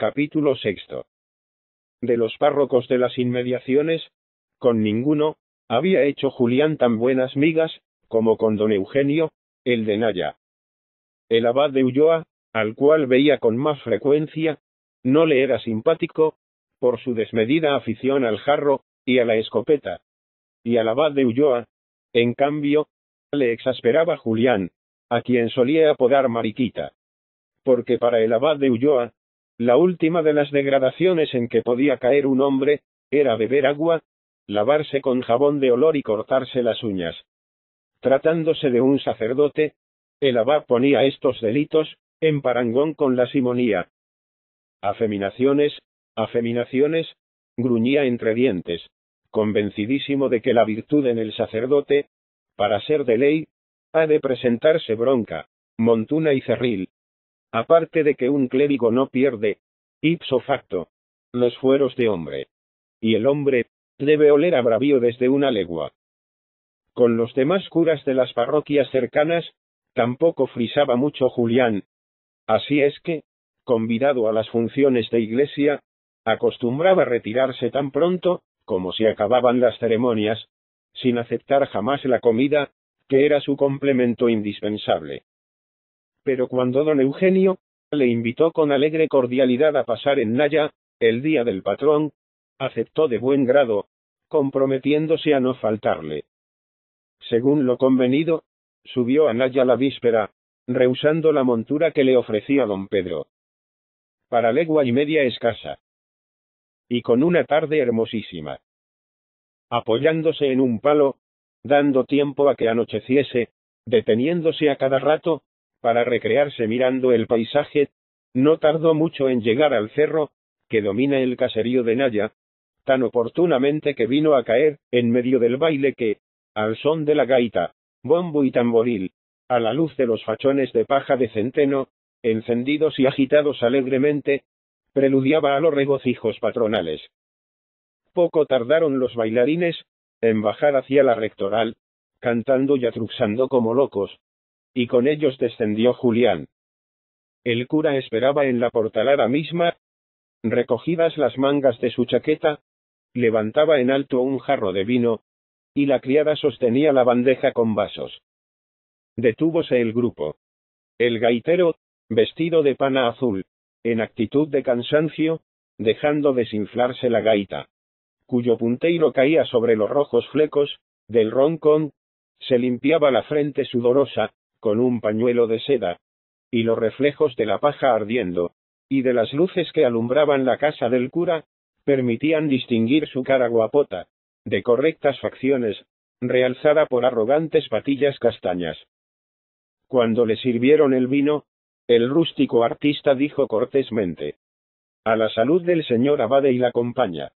Capítulo sexto. De los párrocos de las inmediaciones, con ninguno había hecho Julián tan buenas migas como con don Eugenio, el de Naya. El abad de Ulloa, al cual veía con más frecuencia, no le era simpático, por su desmedida afición al jarro y a la escopeta. Y al abad de Ulloa, en cambio, le exasperaba Julián, a quien solía apodar Mariquita. Porque para el abad de Ulloa, la última de las degradaciones en que podía caer un hombre, era beber agua, lavarse con jabón de olor y cortarse las uñas. Tratándose de un sacerdote, el abad ponía estos delitos en parangón con la simonía. Afeminaciones, gruñía entre dientes, convencidísimo de que la virtud en el sacerdote, para ser de ley, ha de presentarse bronca, montuna y cerril. Aparte de que un clérigo no pierde, ipso facto, los fueros de hombre. Y el hombre debe oler a bravío desde una legua. Con los demás curas de las parroquias cercanas, tampoco frisaba mucho Julián. Así es que, convidado a las funciones de iglesia, acostumbraba retirarse tan pronto como se acababan las ceremonias, sin aceptar jamás la comida, que era su complemento indispensable. Pero cuando don Eugenio le invitó con alegre cordialidad a pasar en Naya, el día del patrón, aceptó de buen grado, comprometiéndose a no faltarle. Según lo convenido, subió a Naya la víspera, rehusando la montura que le ofrecía don Pedro. Para legua y media escasa. Y con una tarde hermosísima. Apoyándose en un palo, dando tiempo a que anocheciese, deteniéndose a cada rato, para recrearse mirando el paisaje, no tardó mucho en llegar al cerro, que domina el caserío de Naya, tan oportunamente que vino a caer en medio del baile que, al son de la gaita, bombo y tamboril, a la luz de los fachones de paja de centeno, encendidos y agitados alegremente, preludiaba a los regocijos patronales. Poco tardaron los bailarines en bajar hacia la rectoral, cantando y atruxando como locos, y con ellos descendió Julián. El cura esperaba en la portalada misma, recogidas las mangas de su chaqueta, levantaba en alto un jarro de vino, y la criada sostenía la bandeja con vasos. Detúvose el grupo. El gaitero, vestido de pana azul, en actitud de cansancio, dejando desinflarse la gaita, cuyo punteiro caía sobre los rojos flecos del roncón, se limpiaba la frente sudorosa con un pañuelo de seda, y los reflejos de la paja ardiendo, y de las luces que alumbraban la casa del cura, permitían distinguir su cara guapota, de correctas facciones, realzada por arrogantes patillas castañas. Cuando le sirvieron el vino, el rústico artista dijo cortésmente: «A la salud del señor abade y la compañía».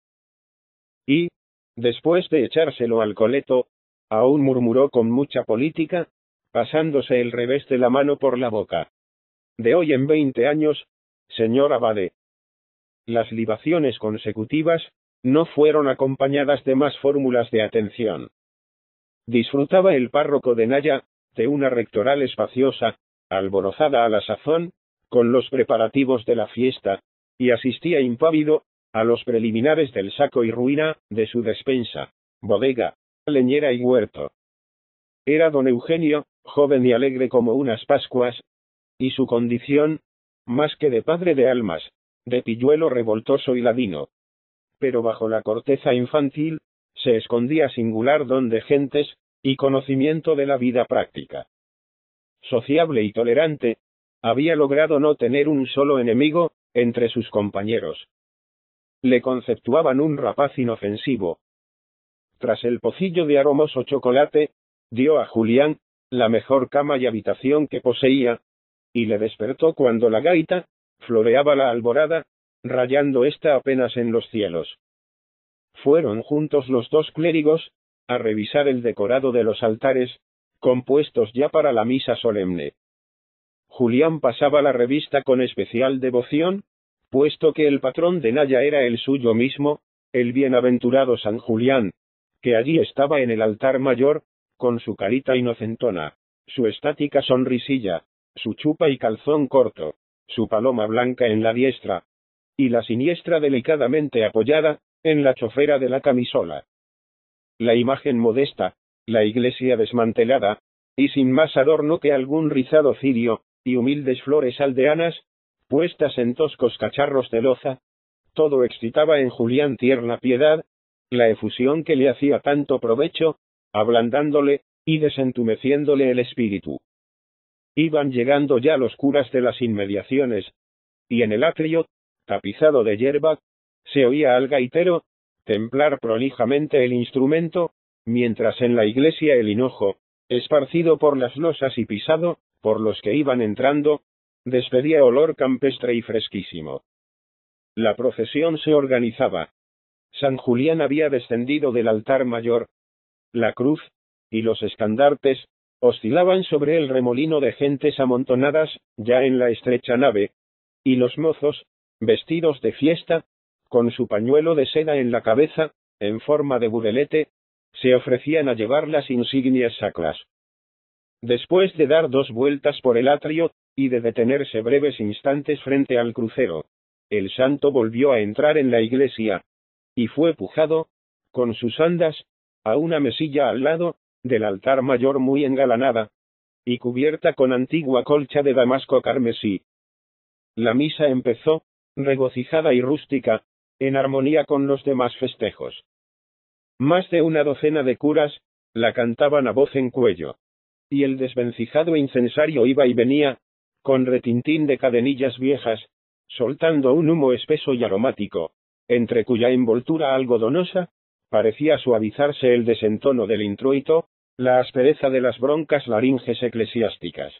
Y, después de echárselo al coleto, aún murmuró con mucha política, pasándose el revés de la mano por la boca: «De hoy en 20 años, señor abade». Las libaciones consecutivas no fueron acompañadas de más fórmulas de atención. Disfrutaba el párroco de Naya de una rectoral espaciosa, alborozada a la sazón, con los preparativos de la fiesta, y asistía impávido a los preliminares del saco y ruina de su despensa, bodega, leñera y huerto. Era don Eugenio, joven y alegre como unas pascuas, y su condición, más que de padre de almas, de pilluelo revoltoso y ladino. Pero bajo la corteza infantil, se escondía singular don de gentes, y conocimiento de la vida práctica. Sociable y tolerante, había logrado no tener un solo enemigo entre sus compañeros. Le conceptuaban un rapaz inofensivo. Tras el pocillo de aromoso chocolate, dio a Julián la mejor cama y habitación que poseía, y le despertó cuando la gaita floreaba la alborada, rayando ésta apenas en los cielos. Fueron juntos los dos clérigos a revisar el decorado de los altares, compuestos ya para la misa solemne. Julián pasaba la revista con especial devoción, puesto que el patrón de Naya era el suyo mismo, el bienaventurado San Julián, que allí estaba en el altar mayor, con su carita inocentona, su estática sonrisilla, su chupa y calzón corto, su paloma blanca en la diestra, y la siniestra delicadamente apoyada en la chofera de la camisola. La imagen modesta, la iglesia desmantelada, y sin más adorno que algún rizado cirio, y humildes flores aldeanas, puestas en toscos cacharros de loza, todo excitaba en Julián tierna piedad, la efusión que le hacía tanto provecho, ablandándole y desentumeciéndole el espíritu. Iban llegando ya los curas de las inmediaciones, y en el atrio, tapizado de hierba, se oía al gaitero templar prolijamente el instrumento, mientras en la iglesia el hinojo, esparcido por las losas y pisado por los que iban entrando, despedía olor campestre y fresquísimo. La procesión se organizaba. San Julián había descendido del altar mayor. La cruz y los estandartes oscilaban sobre el remolino de gentes amontonadas ya en la estrecha nave, y los mozos, vestidos de fiesta, con su pañuelo de seda en la cabeza, en forma de burelete, se ofrecían a llevar las insignias sacras. Después de dar 2 vueltas por el atrio, y de detenerse breves instantes frente al crucero, el santo volvió a entrar en la iglesia, y fue pujado, con sus andas, a una mesilla al lado del altar mayor muy engalanada, y cubierta con antigua colcha de damasco carmesí. La misa empezó, regocijada y rústica, en armonía con los demás festejos. Más de una docena de curas la cantaban a voz en cuello, y el desvencijado incensario iba y venía, con retintín de cadenillas viejas, soltando un humo espeso y aromático, entre cuya envoltura algodonosa parecía suavizarse el desentono del introito, la aspereza de las broncas laringes eclesiásticas.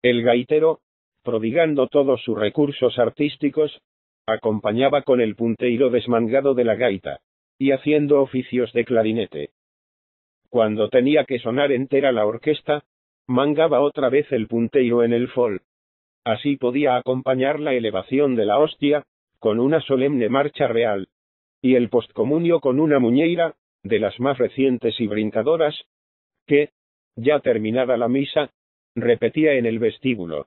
El gaitero, prodigando todos sus recursos artísticos, acompañaba con el punteiro desmangado de la gaita, y haciendo oficios de clarinete. Cuando tenía que sonar entera la orquesta, mangaba otra vez el punteiro en el fol. Así podía acompañar la elevación de la hostia, con una solemne marcha real, y el postcomunio con una muñeira, de las más recientes y brincadoras, que, ya terminada la misa, repetía en el vestíbulo,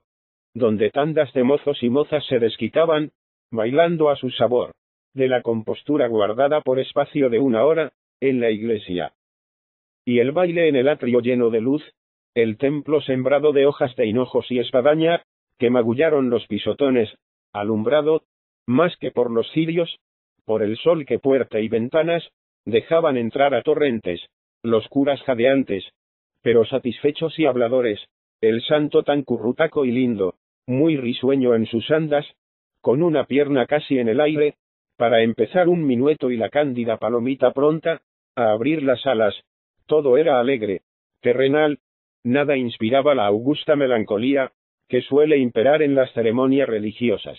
donde tandas de mozos y mozas se desquitaban, bailando a su sabor, de la compostura guardada por espacio de 1 hora, en la iglesia. Y el baile en el atrio lleno de luz, el templo sembrado de hojas de hinojos y espadaña, que magullaron los pisotones, alumbrado, más que por los cirios, por el sol que puerta y ventanas, dejaban entrar a torrentes, los curas jadeantes, pero satisfechos y habladores, el santo tan currutaco y lindo, muy risueño en sus andas, con una pierna casi en el aire, para empezar un minueto y la cándida palomita pronta, a abrir las alas, todo era alegre, terrenal, nada inspiraba la augusta melancolía, que suele imperar en las ceremonias religiosas.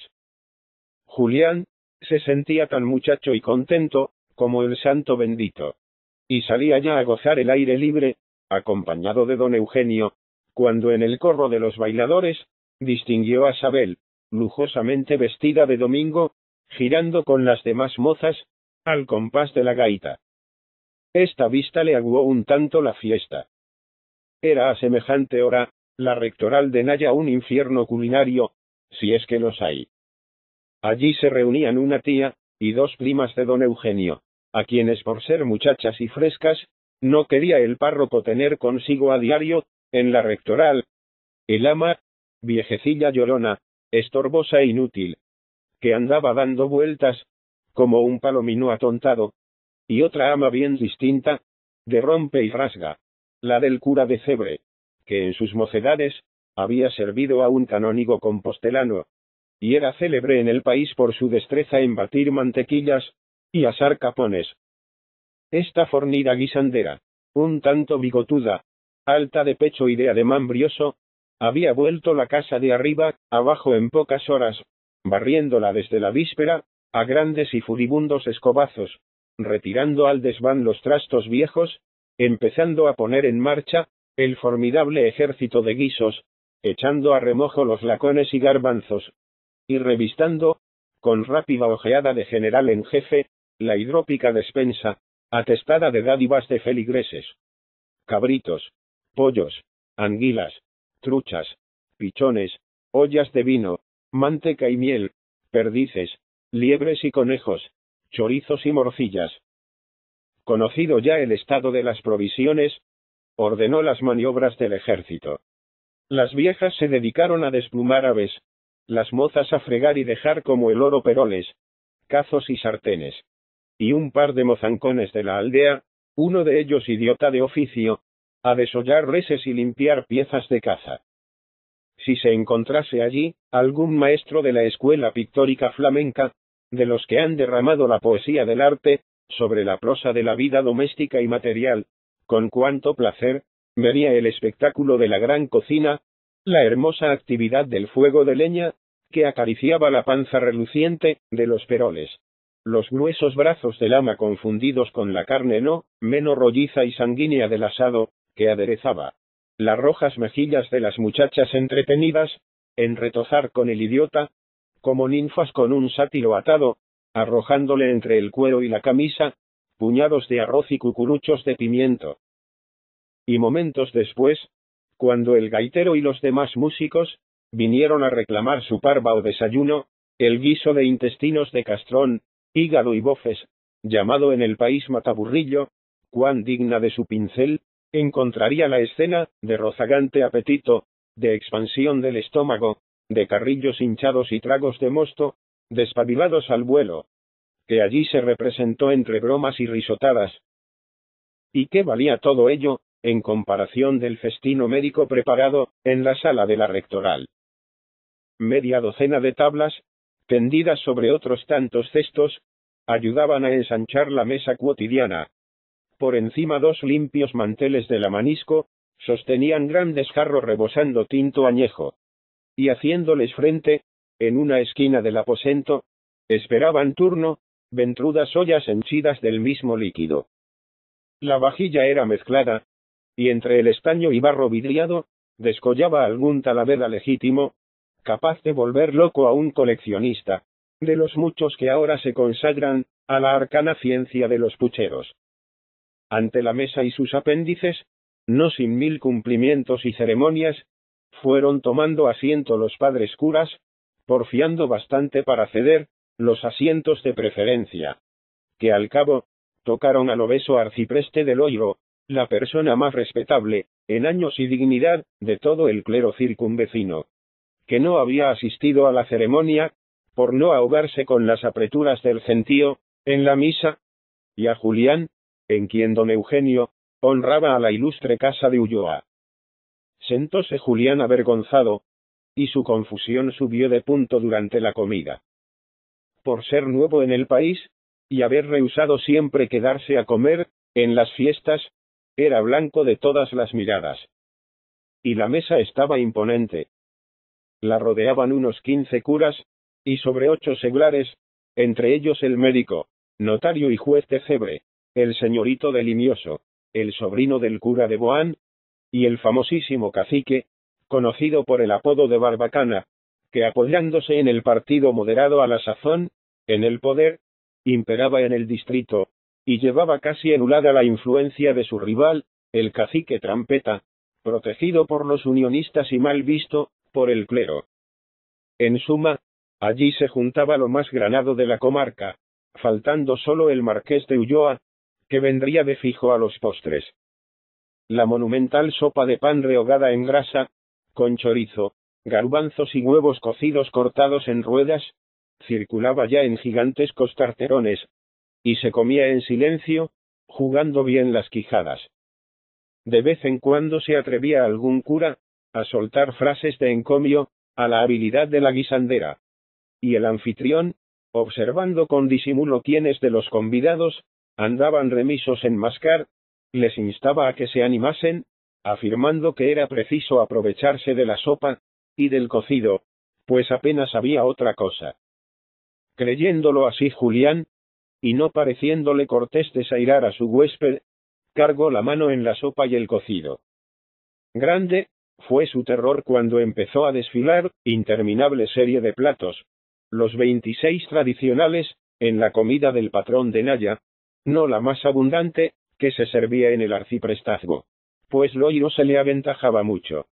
Julián se sentía tan muchacho y contento, como el santo bendito, y salía ya a gozar el aire libre, acompañado de don Eugenio, cuando en el corro de los bailadores, distinguió a Sabel, lujosamente vestida de domingo, girando con las demás mozas, al compás de la gaita. Esta vista le aguó un tanto la fiesta. Era a semejante hora, la rectoral de Naya un infierno culinario, si es que los hay. Allí se reunían una tía, y 2 primas de don Eugenio, a quienes por ser muchachas y frescas, no quería el párroco tener consigo a diario, en la rectoral. El ama, viejecilla llorona, estorbosa e inútil, que andaba dando vueltas, como un palomino atontado, y otra ama bien distinta, de rompe y rasga, la del cura de Cebre, que en sus mocedades, había servido a un canónigo compostelano, y era célebre en el país por su destreza en batir mantequillas, y asar capones. Esta fornida guisandera, un tanto bigotuda, alta de pecho y de ademán brioso, había vuelto la casa de arriba, abajo en pocas horas, barriéndola desde la víspera, a grandes y furibundos escobazos, retirando al desván los trastos viejos, empezando a poner en marcha, el formidable ejército de guisos, echando a remojo los lacones y garbanzos, y revistando, con rápida ojeada de general en jefe, la hidrópica despensa, atestada de dádivas de feligreses. Cabritos, pollos, anguilas, truchas, pichones, ollas de vino, manteca y miel, perdices, liebres y conejos, chorizos y morcillas. Conocido ya el estado de las provisiones, ordenó las maniobras del ejército. Las viejas se dedicaron a desplumar aves, las mozas a fregar y dejar como el oro peroles, cazos y sartenes. Y un par de mozancones de la aldea, uno de ellos idiota de oficio, a desollar reses y limpiar piezas de caza. Si se encontrase allí algún maestro de la escuela pictórica flamenca, de los que han derramado la poesía del arte sobre la prosa de la vida doméstica y material, con cuánto placer vería el espectáculo de la gran cocina, la hermosa actividad del fuego de leña, que acariciaba la panza reluciente de los peroles, los gruesos brazos del ama confundidos con la carne no menos rolliza y sanguínea del asado, que aderezaba, las rojas mejillas de las muchachas entretenidas en retozar con el idiota, como ninfas con un sátiro atado, arrojándole entre el cuero y la camisa puñados de arroz y cucuruchos de pimiento. Y momentos después, cuando el gaitero y los demás músicos vinieron a reclamar su parva o desayuno, el guiso de intestinos de castrón, hígado y bofes, llamado en el país mataburrillo, cuán digna de su pincel, encontraría la escena de rozagante apetito, de expansión del estómago, de carrillos hinchados y tragos de mosto, despabilados al vuelo, que allí se representó entre bromas y risotadas. ¿Y qué valía todo ello, en comparación del festino médico preparado en la sala de la rectoral? Media docena de tablas, tendidas sobre otros tantos cestos, ayudaban a ensanchar la mesa cuotidiana. Por encima dos limpios manteles de lamanisco sostenían grandes jarros rebosando tinto añejo. Y haciéndoles frente, en una esquina del aposento, esperaban turno, ventrudas ollas henchidas del mismo líquido. La vajilla era mezclada, y entre el estaño y barro vidriado, descollaba algún talavera legítimo, capaz de volver loco a un coleccionista, de los muchos que ahora se consagran a la arcana ciencia de los pucheros. Ante la mesa y sus apéndices, no sin mil cumplimientos y ceremonias, fueron tomando asiento los padres curas, porfiando bastante para ceder los asientos de preferencia, que al cabo tocaron al obeso arcipreste del Oiro, la persona más respetable, en años y dignidad, de todo el clero circunvecino, que no había asistido a la ceremonia, por no ahogarse con las apreturas del gentío, en la misa, y a Julián, en quien don Eugenio honraba a la ilustre casa de Ulloa. Sentóse Julián avergonzado, y su confusión subió de punto durante la comida. Por ser nuevo en el país, y haber rehusado siempre quedarse a comer, en las fiestas, era blanco de todas las miradas. Y la mesa estaba imponente. La rodeaban unos 15 curas, y sobre 8 seglares, entre ellos el médico, notario y juez de Cebre, el señorito de Limioso, el sobrino del cura de Boán, y el famosísimo cacique, conocido por el apodo de Barbacana, que apoyándose en el partido moderado a la sazón, en el poder, imperaba en el distrito, y llevaba casi anulada la influencia de su rival, el cacique Trampeta, protegido por los unionistas y mal visto por el clero. En suma, allí se juntaba lo más granado de la comarca, faltando solo el marqués de Ulloa, que vendría de fijo a los postres. La monumental sopa de pan rehogada en grasa, con chorizo, garbanzos y huevos cocidos cortados en ruedas, circulaba ya en gigantescos tarterones, y se comía en silencio, jugando bien las quijadas. De vez en cuando se atrevía algún cura a soltar frases de encomio a la habilidad de la guisandera, y el anfitrión, observando con disimulo quiénes de los convidados andaban remisos en mascar, les instaba a que se animasen, afirmando que era preciso aprovecharse de la sopa y del cocido, pues apenas había otra cosa. Creyéndolo así Julián, y no pareciéndole cortés desairar a su huésped, cargó la mano en la sopa y el cocido. Grande fue su terror cuando empezó a desfilar interminable serie de platos, los 26 tradicionales, en la comida del patrón de Naya, no la más abundante, que se servía en el arciprestazgo, pues Loiro se le aventajaba mucho.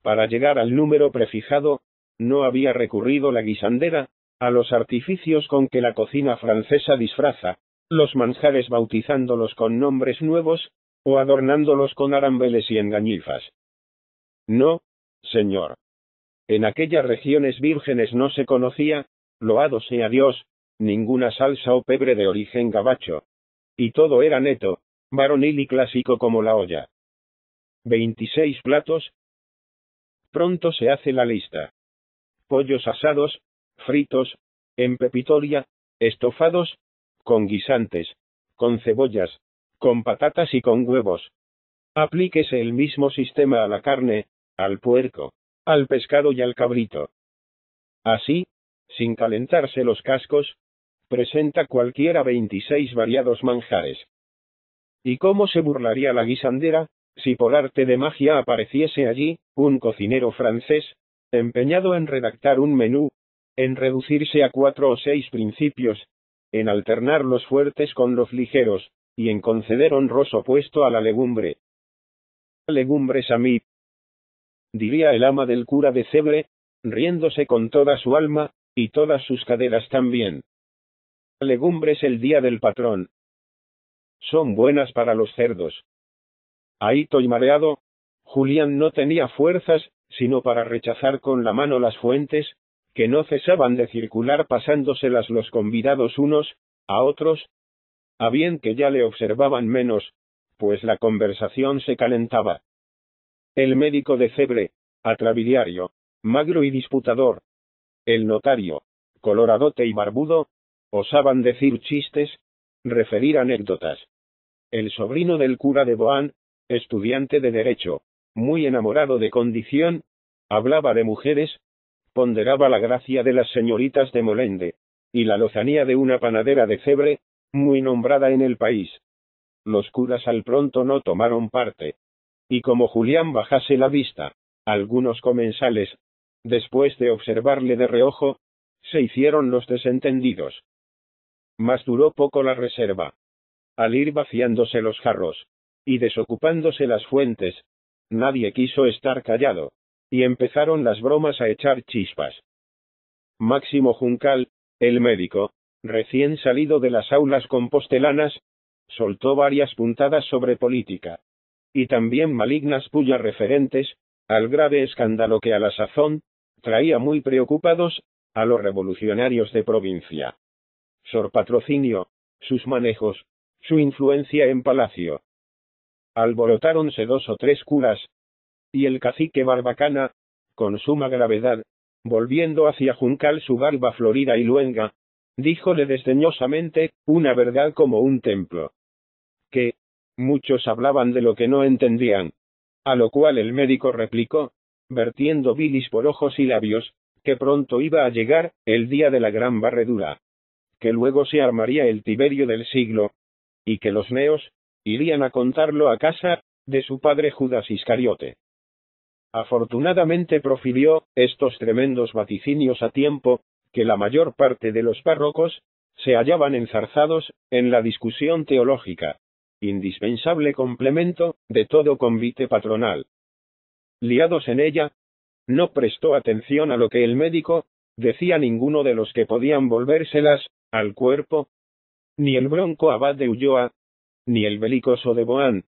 Para llegar al número prefijado, no había recurrido la guisandera a los artificios con que la cocina francesa disfraza los manjares bautizándolos con nombres nuevos, o adornándolos con arambeles y engañifas. No, señor. En aquellas regiones vírgenes no se conocía, loado sea Dios, ninguna salsa o pebre de origen gabacho. Y todo era neto, varonil y clásico como la olla. 26 platos. Pronto se hace la lista. Pollos asados, fritos, en pepitoria, estofados, con guisantes, con cebollas, con patatas y con huevos. Aplíquese el mismo sistema a la carne, al puerco, al pescado y al cabrito. Así, sin calentarse los cascos, presenta cualquiera 26 variados manjares. ¿Y cómo se burlaría la guisandera, si por arte de magia apareciese allí un cocinero francés, empeñado en redactar un menú, en reducirse a 4 o 6 principios, en alternar los fuertes con los ligeros, y en conceder honroso puesto a la legumbre? Legumbres a mí, diría el ama del cura de Cebre, riéndose con toda su alma, y todas sus caderas también. Legumbres el día del patrón. Son buenas para los cerdos. Ahito y mareado, Julián no tenía fuerzas, sino para rechazar con la mano las fuentes, que no cesaban de circular pasándoselas los convidados unos a otros, a bien que ya le observaban menos, pues la conversación se calentaba. El médico de Cebre, atrabiliario, magro y disputador. El notario, coloradote y barbudo, osaban decir chistes, referir anécdotas. El sobrino del cura de Boán, estudiante de Derecho, muy enamorado de condición, hablaba de mujeres, ponderaba la gracia de las señoritas de Molende, y la lozanía de una panadera de Cebre, muy nombrada en el país. Los curas al pronto no tomaron parte. Y como Julián bajase la vista, algunos comensales, después de observarle de reojo, se hicieron los desentendidos. Mas duró poco la reserva. Al ir vaciándose los jarros, y desocupándose las fuentes, nadie quiso estar callado, y empezaron las bromas a echar chispas. Máximo Juncal, el médico, recién salido de las aulas compostelanas, soltó varias puntadas sobre política, y también malignas pullas referentes al grave escándalo que a la sazón traía muy preocupados a los revolucionarios de provincia. Sor Patrocinio, sus manejos, su influencia en palacio. Alborotáronse 2 o 3 curas, y el cacique Barbacana, con suma gravedad, volviendo hacia Juncal su barba florida y luenga, díjole desdeñosamente una verdad como un templo. Que muchos hablaban de lo que no entendían, a lo cual el médico replicó, vertiendo bilis por ojos y labios, que pronto iba a llegar el día de la gran barredura, que luego se armaría el Tiberio del siglo, y que los neos irían a contarlo a casa de su padre Judas Iscariote. Afortunadamente profirió estos tremendos vaticinios a tiempo, que la mayor parte de los párrocos se hallaban enzarzados en la discusión teológica, indispensable complemento de todo convite patronal. Liados en ella, no prestó atención a lo que el médico decía ninguno de los que podían volvérselas al cuerpo, ni el bronco abad de Ulloa, ni el belicoso de Boán,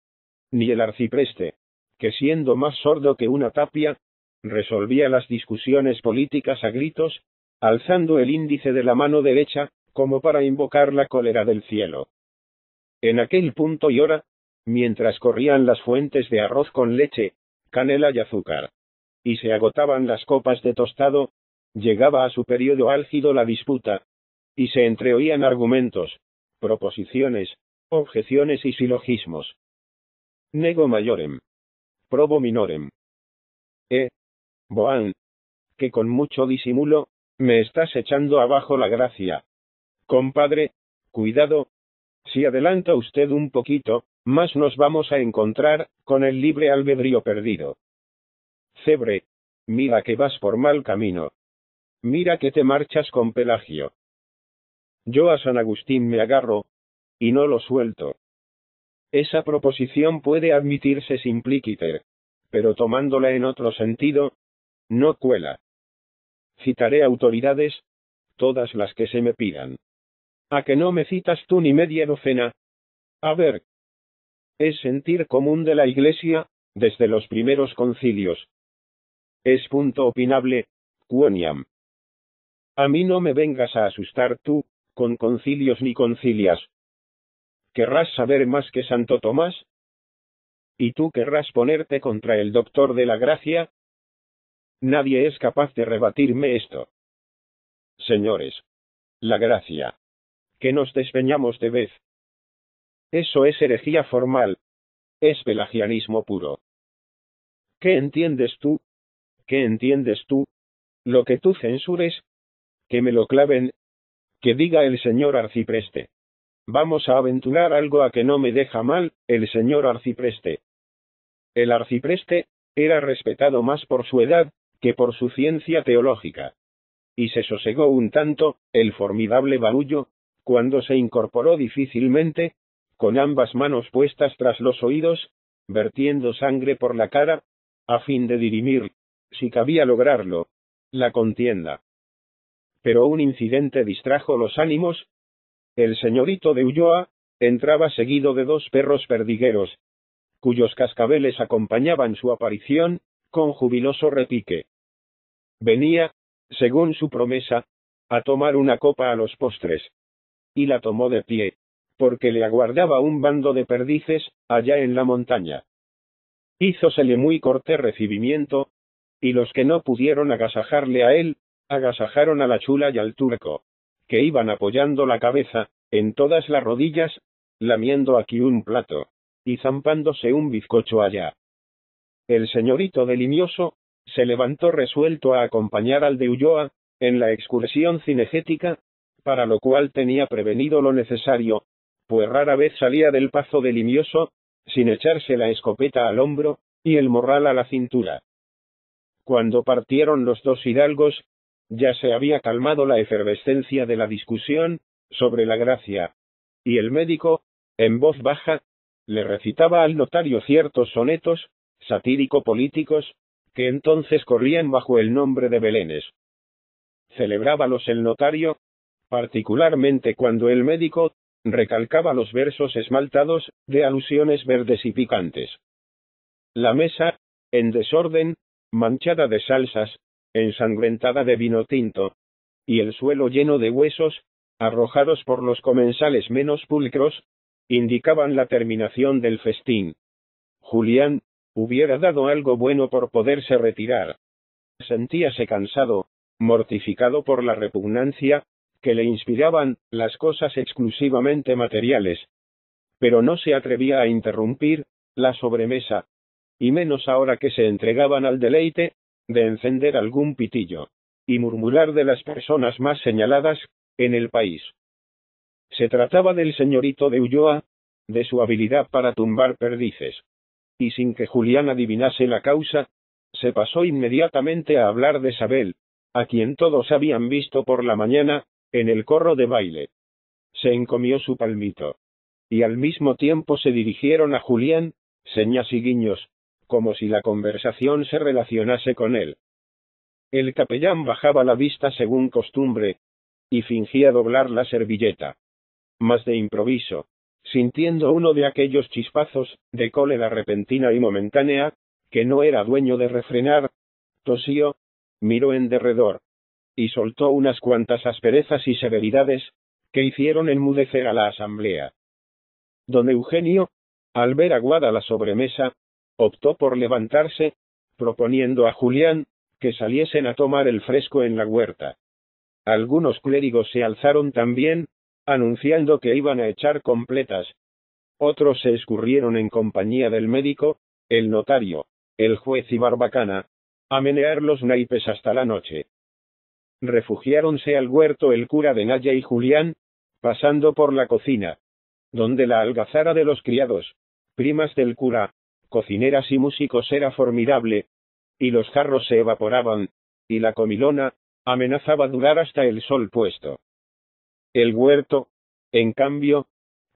ni el arcipreste, que siendo más sordo que una tapia, resolvía las discusiones políticas a gritos, alzando el índice de la mano derecha, como para invocar la cólera del cielo. En aquel punto y hora, mientras corrían las fuentes de arroz con leche, canela y azúcar, y se agotaban las copas de tostado, llegaba a su periodo álgido la disputa, y se entreoían argumentos, proposiciones, objeciones y silogismos. Nego majorem. Probo minorem. Boán, que con mucho disimulo, me estás echando abajo la gracia. Compadre, cuidado. Si adelanta usted un poquito, más nos vamos a encontrar con el libre albedrío perdido. Cebre, mira que vas por mal camino. Mira que te marchas con Pelagio. Yo a San Agustín me agarro, y no lo suelto. Esa proposición puede admitirse simpliciter, pero tomándola en otro sentido, no cuela. Citaré autoridades, todas las que se me pidan. ¿A que no me citas tú ni media docena? A ver. Es sentir común de la Iglesia, desde los primeros concilios. Es punto opinable, quoniam. A mí no me vengas a asustar tú, con concilios ni concilias. ¿Querrás saber más que Santo Tomás? ¿Y tú querrás ponerte contra el doctor de la gracia? Nadie es capaz de rebatirme esto. Señores, la gracia. Que nos despeñamos de vez. Eso es herejía formal. Es pelagianismo puro. ¿Qué entiendes tú? ¿Qué entiendes tú? Lo que tú censures. Que me lo claven. Que diga el señor arcipreste. Vamos a aventurar algo a que no me deja mal, el señor arcipreste. El arcipreste era respetado más por su edad que por su ciencia teológica. Y se sosegó un tanto, el formidable barullo, cuando se incorporó difícilmente, con ambas manos puestas tras los oídos, vertiendo sangre por la cara, a fin de dirimir, si cabía lograrlo, la contienda. Pero un incidente distrajo los ánimos. El señorito de Ulloa entraba seguido de dos perros perdigueros, cuyos cascabeles acompañaban su aparición, con jubiloso repique. Venía, según su promesa, a tomar una copa a los postres. Y la tomó de pie, porque le aguardaba un bando de perdices, allá en la montaña. Hízosele muy cortés recibimiento, y los que no pudieron agasajarle a él, agasajaron a la chula y al turco, que iban apoyando la cabeza, en todas las rodillas, lamiendo aquí un plato, y zampándose un bizcocho allá. El señorito de Limioso se levantó resuelto a acompañar al de Ulloa, en la excursión cinegética, para lo cual tenía prevenido lo necesario, pues rara vez salía del pazo de Limioso, sin echarse la escopeta al hombro, y el morral a la cintura. Cuando partieron los dos hidalgos, ya se había calmado la efervescencia de la discusión, sobre la gracia, y el médico, en voz baja, le recitaba al notario ciertos sonetos, satírico-políticos, que entonces corrían bajo el nombre de belenes. Celebrábalos el notario, particularmente cuando el médico recalcaba los versos esmaltados, de alusiones verdes y picantes. La mesa, en desorden, manchada de salsas, ensangrentada de vino tinto, y el suelo lleno de huesos, arrojados por los comensales menos pulcros, indicaban la terminación del festín. Julián hubiera dado algo bueno por poderse retirar. Sentíase cansado, mortificado por la repugnancia que le inspiraban las cosas exclusivamente materiales. Pero no se atrevía a interrumpir la sobremesa, y menos ahora que se entregaban al deleite de encender algún pitillo, y murmurar de las personas más señaladas en el país. Se trataba del señorito de Ulloa, de su habilidad para tumbar perdices. Y sin que Julián adivinase la causa, se pasó inmediatamente a hablar de Sabel, a quien todos habían visto por la mañana, en el corro de baile. Se encomió su palmito. Y al mismo tiempo se dirigieron a Julián, señas y guiños, como si la conversación se relacionase con él. El capellán bajaba la vista según costumbre, y fingía doblar la servilleta. Mas de improviso, sintiendo uno de aquellos chispazos de cólera repentina y momentánea, que no era dueño de refrenar, tosió, miró en derredor, y soltó unas cuantas asperezas y severidades, que hicieron enmudecer a la asamblea. Don Eugenio, al ver aguada la sobremesa, optó por levantarse, proponiendo a Julián que saliesen a tomar el fresco en la huerta. Algunos clérigos se alzaron también, anunciando que iban a echar completas. Otros se escurrieron en compañía del médico, el notario, el juez y Barbacana, a menear los naipes hasta la noche. Refugiáronse al huerto el cura de Naya y Julián, pasando por la cocina, donde la algazara de los criados, primas del cura, cocineras y músicos era formidable, y los jarros se evaporaban, y la comilona amenazaba durar hasta el sol puesto. El huerto, en cambio,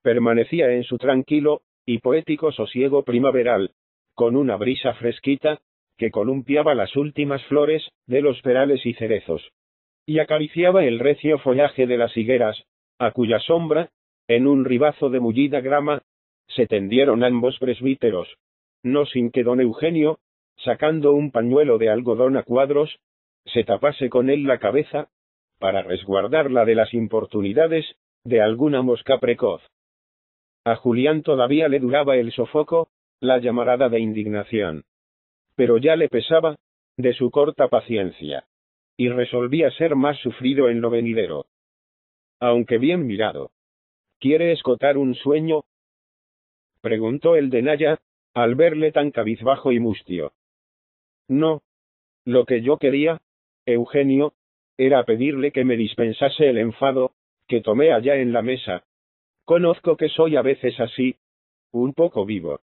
permanecía en su tranquilo y poético sosiego primaveral, con una brisa fresquita, que columpiaba las últimas flores de los perales y cerezos. y acariciaba el recio follaje de las higueras, a cuya sombra, en un ribazo de mullida grama, se tendieron ambos presbíteros, no sin que don Eugenio, sacando un pañuelo de algodón a cuadros, se tapase con él la cabeza, para resguardarla de las importunidades de alguna mosca precoz. A Julián todavía le duraba el sofoco, la llamarada de indignación. Pero ya le pesaba, de su corta paciencia, y resolvía ser más sufrido en lo venidero. Aunque bien mirado. ¿Quiere escotar un sueño?, preguntó el de Naya, al verle tan cabizbajo y mustio. No. Lo que yo quería, Eugenio, era pedirle que me dispensase el enfado, que tomé allá en la mesa. Conozco que soy a veces así, un poco vivo.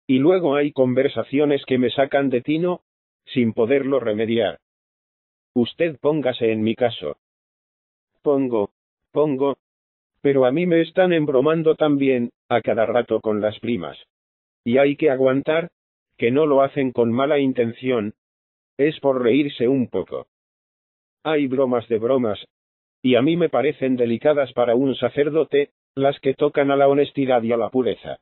Y luego hay conversaciones que me sacan de tino, sin poderlo remediar. Usted póngase en mi caso. Pongo. Pero a mí me están embromando también, a cada rato con las primas. Y hay que aguantar, que no lo hacen con mala intención. Es por reírse un poco. Hay bromas de bromas, y a mí me parecen delicadas para un sacerdote, las que tocan a la honestidad y a la pureza.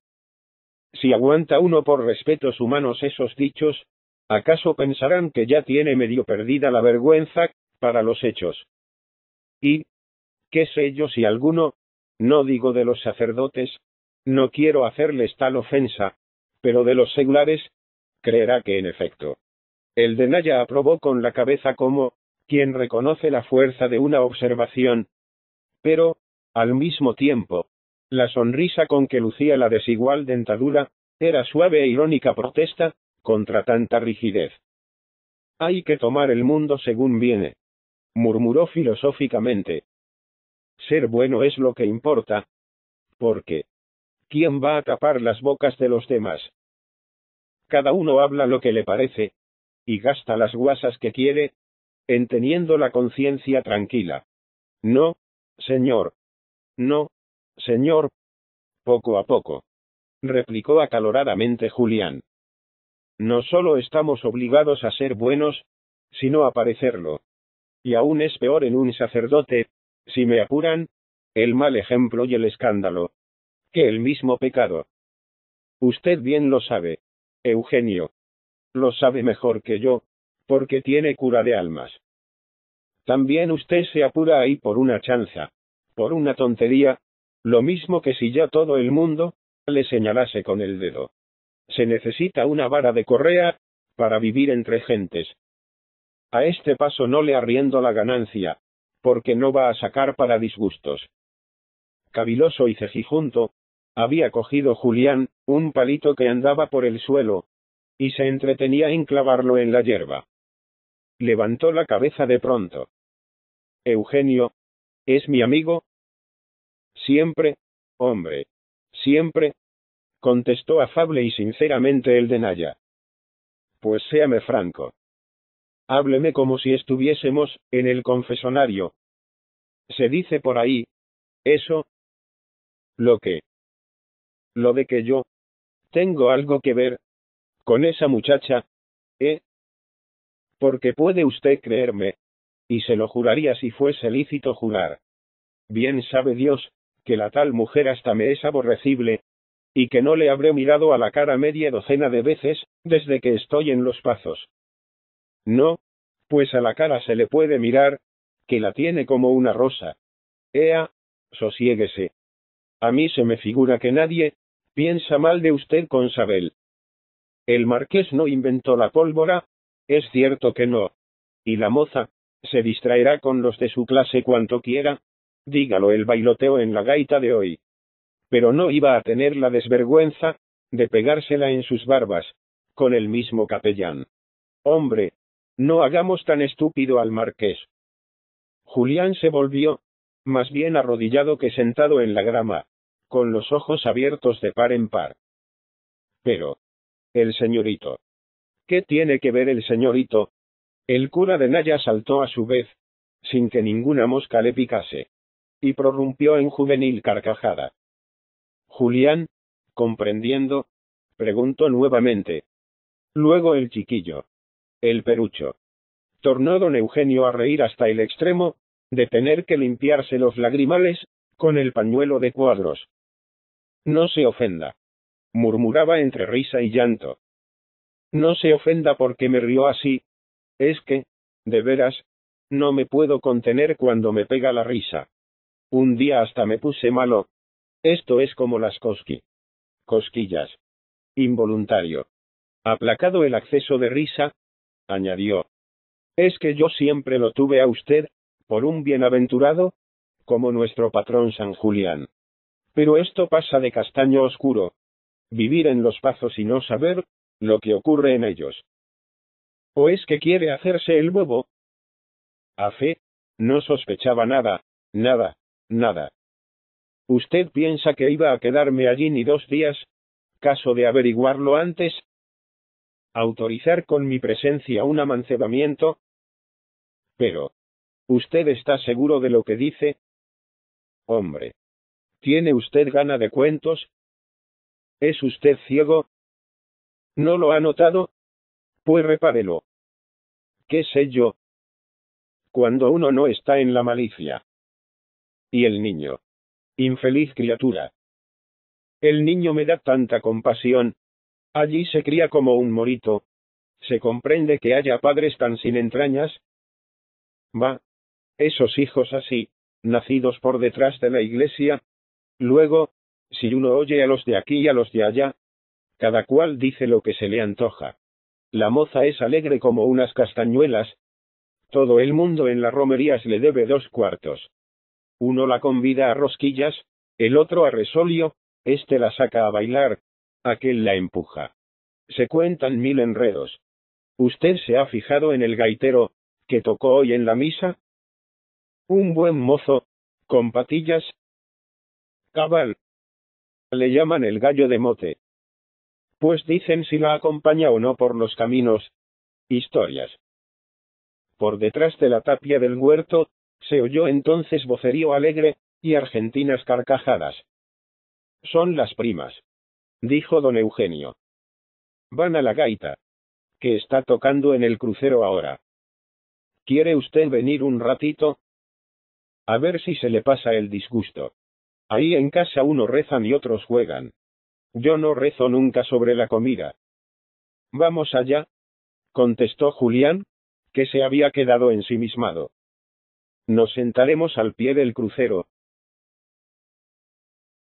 Si aguanta uno por respetos humanos esos dichos, ¿acaso pensarán que ya tiene medio perdida la vergüenza, para los hechos? Y, qué sé yo si alguno, no digo de los sacerdotes, no quiero hacerles tal ofensa, pero de los seglares, creerá que en efecto. El de Naya aprobó con la cabeza como quien reconoce la fuerza de una observación. Pero, al mismo tiempo, la sonrisa con que lucía la desigual dentadura, era suave e irónica protesta, contra tanta rigidez. Hay que tomar el mundo según viene, murmuró filosóficamente. Ser bueno es lo que importa. Porque, ¿quién va a tapar las bocas de los demás? Cada uno habla lo que le parece, y gasta las guasas que quiere, en teniendo la conciencia tranquila. No, señor. No, señor. Poco a poco, replicó acaloradamente Julián. No solo estamos obligados a ser buenos, sino a parecerlo. Y aún es peor en un sacerdote, si me apuran, el mal ejemplo y el escándalo, que el mismo pecado. Usted bien lo sabe, Eugenio. Lo sabe mejor que yo, porque tiene cura de almas. También usted se apura ahí por una chanza, por una tontería, lo mismo que si ya todo el mundo le señalase con el dedo. Se necesita una vara de correa, para vivir entre gentes. A este paso no le arriendo la ganancia, porque no va a sacar para disgustos. Caviloso y cejijunto, había cogido Julián un palito que andaba por el suelo, y se entretenía en clavarlo en la hierba. Levantó la cabeza de pronto. Eugenio, ¿es mi amigo? Siempre, hombre, siempre, contestó afable y sinceramente el de Naya. Pues séame franco. Hábleme como si estuviésemos en el confesonario. Se dice por ahí, eso. Lo de que yo tengo algo que ver con esa muchacha, ¿eh? Porque puede usted creerme, y se lo juraría si fuese lícito jurar. Bien sabe Dios, que la tal mujer hasta me es aborrecible, y que no le habré mirado a la cara media docena de veces, desde que estoy en los Pazos. No, pues a la cara se le puede mirar, que la tiene como una rosa. Ea, sosiéguese. A mí se me figura que nadie piensa mal de usted con Sabel. El marqués no inventó la pólvora, es cierto que no. Y la moza se distraerá con los de su clase cuanto quiera, dígalo el bailoteo en la gaita de hoy. Pero no iba a tener la desvergüenza de pegársela en sus barbas, con el mismo capellán. Hombre, no hagamos tan estúpido al marqués. Julián se volvió, más bien arrodillado que sentado en la grama, con los ojos abiertos de par en par. Pero, el señorito. ¿Qué tiene que ver el señorito? El cura de Naya saltó a su vez, sin que ninguna mosca le picase, y prorrumpió en juvenil carcajada. Julián, comprendiendo, preguntó nuevamente. Luego el chiquillo. El perucho. Tornó don Eugenio a reír hasta el extremo, de tener que limpiarse los lagrimales con el pañuelo de cuadros. No se ofenda, murmuraba entre risa y llanto. No se ofenda porque me río así. Es que, de veras, no me puedo contener cuando me pega la risa. Un día hasta me puse malo. Esto es como las cosquillas. Involuntario. Aplacado el acceso de risa, añadió. Es que yo siempre lo tuve a usted, por un bienaventurado, como nuestro patrón San Julián. Pero esto pasa de castaño oscuro. Vivir en los pazos y no saber lo que ocurre en ellos. ¿O es que quiere hacerse el bobo? A fe, no sospechaba nada, nada. ¿Usted piensa que iba a quedarme allí ni 2 días? Caso de averiguarlo antes. ¿Autorizar con mi presencia un amancebamiento? Pero, ¿usted está seguro de lo que dice? Hombre. ¿Tiene usted gana de cuentos? ¿Es usted ciego? ¿No lo ha notado? Pues repárelo. ¿Qué sé yo? Cuando uno no está en la malicia. Y el niño. Infeliz criatura. El niño me da tanta compasión. Allí se cría como un morito. ¿Se comprende que haya padres tan sin entrañas? Va. Esos hijos así, nacidos por detrás de la iglesia. Luego, si uno oye a los de aquí y a los de allá, cada cual dice lo que se le antoja. La moza es alegre como unas castañuelas. Todo el mundo en las romerías le debe 2 cuartos. Uno la convida a rosquillas, el otro a resolio, este la saca a bailar, aquel la empuja. Se cuentan 1000 enredos. ¿Usted se ha fijado en el gaitero que tocó hoy en la misa? Un buen mozo, con patillas. Cabal. Le llaman el gallo de mote. Pues dicen si la acompaña o no por los caminos. Historias. Por detrás de la tapia del huerto, se oyó entonces vocerío alegre, y argentinas carcajadas. Son las primas, dijo don Eugenio. Van a la gaita, que está tocando en el crucero ahora. ¿Quiere usted venir un ratito? A ver si se le pasa el disgusto. Ahí en casa unos rezan y otros juegan. Yo no rezo nunca sobre la comida. Vamos allá, contestó Julián, que se había quedado ensimismado. Nos sentaremos al pie del crucero,